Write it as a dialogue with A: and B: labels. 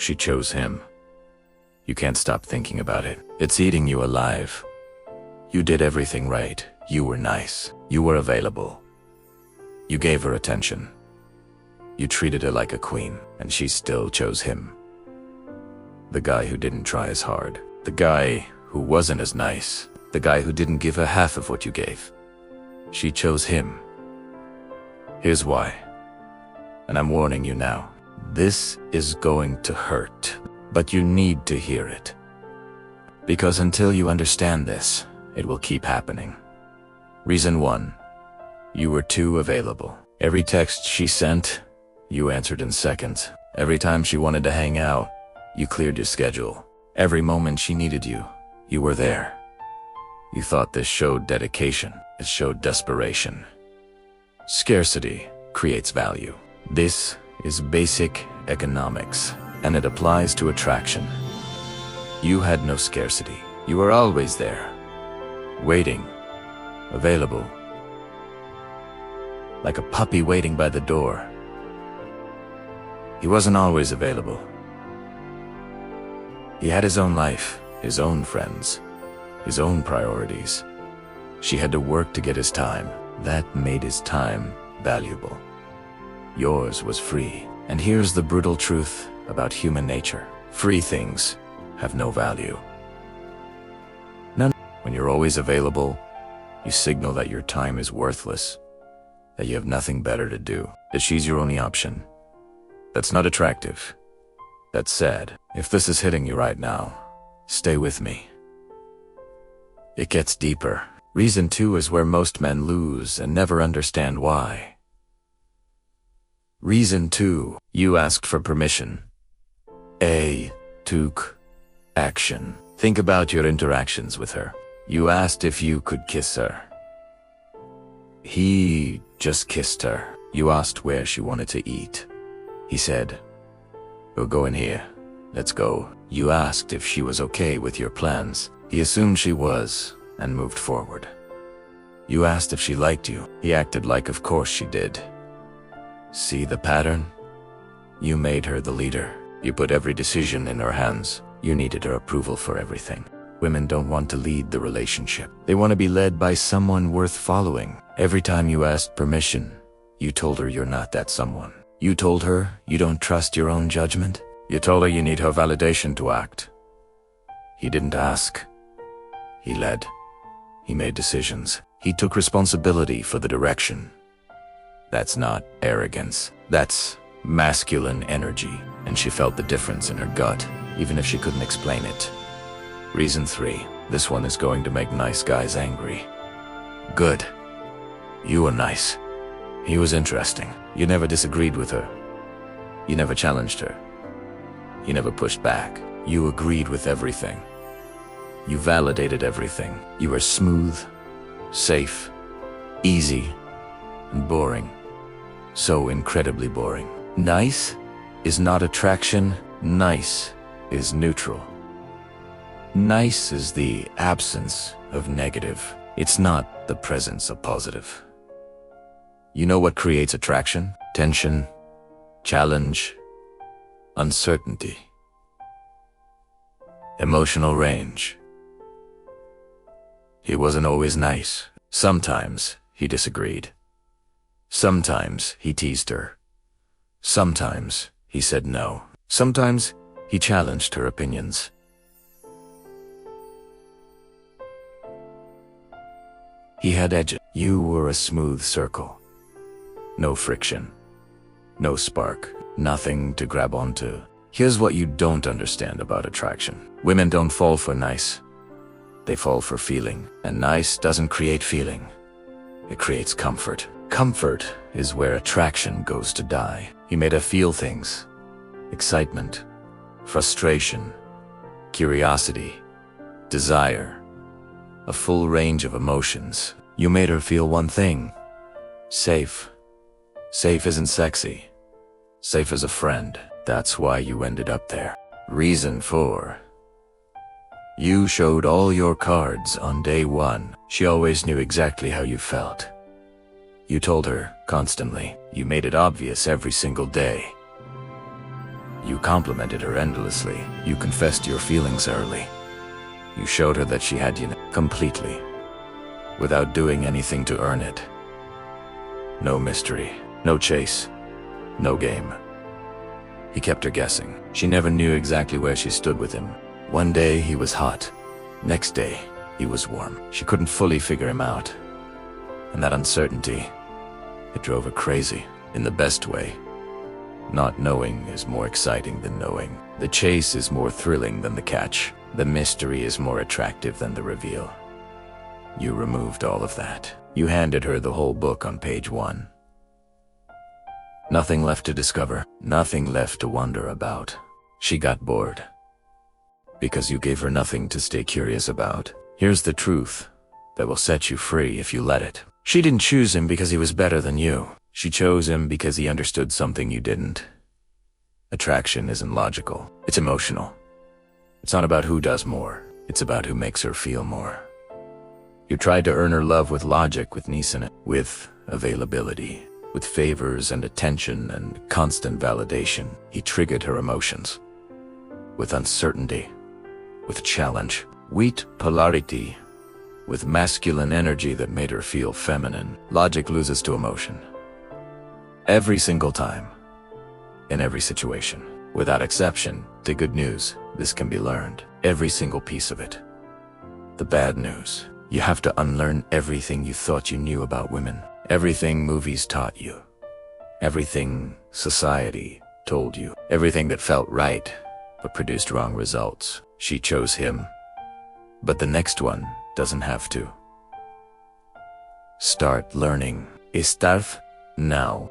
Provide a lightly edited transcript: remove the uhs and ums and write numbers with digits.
A: She chose him. You can't stop thinking about it. It's eating you alive. You did everything right. You were nice. You were available. You gave her attention. You treated her like a queen, and she still chose him. The guy who didn't try as hard. The guy who wasn't as nice. The guy who didn't give her half of what you gave. She chose him. Here's why. And I'm warning you now. This is going to hurt, but you need to hear it. Because until you understand this, it will keep happening. Reason 1. You were too available. Every text she sent, you answered in seconds. Every time she wanted to hang out, you cleared your schedule. Every moment she needed you, you were there. You thought this showed dedication. It showed desperation. Scarcity creates value. This is basic economics, and it applies to attraction. You had no scarcity. You were always there, waiting, available, like a puppy waiting by the door. He wasn't always available. He had his own life, his own friends, his own priorities. She had to work to get his time. That made his time valuable. Yours was free. And here's the brutal truth about human nature. Free things have no value. None. When you're always available, you signal that your time is worthless, that you have nothing better to do, that she's your only option. That's not attractive. That's sad. If this is hitting you right now, stay with me. It gets deeper. Reason 2 is where most men lose and never understand why. Reason 2, you asked for permission. A took action. Think about your interactions with her. You asked if you could kiss her. He just kissed her. You asked where she wanted to eat. He said, "We'll go in here. Let's go." You asked if she was okay with your plans. He assumed she was and moved forward. You asked if she liked you. He acted like of course she did. See the pattern? You made her the leader. You put every decision in her hands. You needed her approval for everything. Women don't want to lead the relationship. They want to be led by someone worth following. Every time you asked permission, you told her you're not that someone. You told her you don't trust your own judgment. You told her you need her validation to act. He didn't ask. He led. He made decisions. He took responsibility for the direction. That's not arrogance. That's masculine energy. And she felt the difference in her gut, even if she couldn't explain it. Reason 3. This one is going to make nice guys angry. Good. You were nice. He was interesting. You never disagreed with her. You never challenged her. You never pushed back. You agreed with everything. You validated everything. You were smooth, safe, easy, and boring. So incredibly boring. Nice is not attraction. Nice is neutral. Nice is the absence of negative. It's not the presence of positive. You know what creates attraction? Tension, challenge, uncertainty, emotional range. He wasn't always nice. Sometimes he disagreed. Sometimes he teased her. Sometimes he said no. Sometimes he challenged her opinions. He had edges. You were a smooth circle. No friction. No spark. Nothing to grab onto. Here's what you don't understand about attraction. Women don't fall for nice. They fall for feeling. And nice doesn't create feeling. It creates comfort. Comfort is where attraction goes to die. He made her feel things. Excitement, frustration, curiosity, desire. A full range of emotions. You made her feel one thing. Safe. Safe isn't sexy. Safe as a friend. That's why you ended up there. Reason 4. You showed all your cards on day 1. She always knew exactly how you felt. You told her constantly. You made it obvious every single day. You complimented her endlessly. You confessed your feelings early. You showed her that she had you completely, without doing anything to earn it. No mystery, no chase, no game. He kept her guessing. She never knew exactly where she stood with him. One day he was hot. Next day he was warm. She couldn't fully figure him out. And that uncertainty, it drove her crazy, in the best way. Not knowing is more exciting than knowing. The chase is more thrilling than the catch. The mystery is more attractive than the reveal. You removed all of that. You handed her the whole book on page 1. Nothing left to discover, nothing left to wonder about. She got bored. Because you gave her nothing to stay curious about. Here's the truth that will set you free if you let it. She didn't choose him because he was better than you. She chose him because he understood something you didn't. Attraction isn't logical, it's emotional. It's not about who does more, it's about who makes her feel more. You tried to earn her love with logic, with Neeson, with availability, with favors and attention and constant validation. He triggered her emotions. With uncertainty, with challenge, with polarity, with masculine energy that made her feel feminine. Logic loses to emotion. Every single time, in every situation, without exception. The good news, this can be learned. Every single piece of it. The bad news, you have to unlearn everything you thought you knew about women. Everything movies taught you. Everything society told you. Everything that felt right, but produced wrong results. She chose him, but the next one doesn't have to. Start learning. Start now.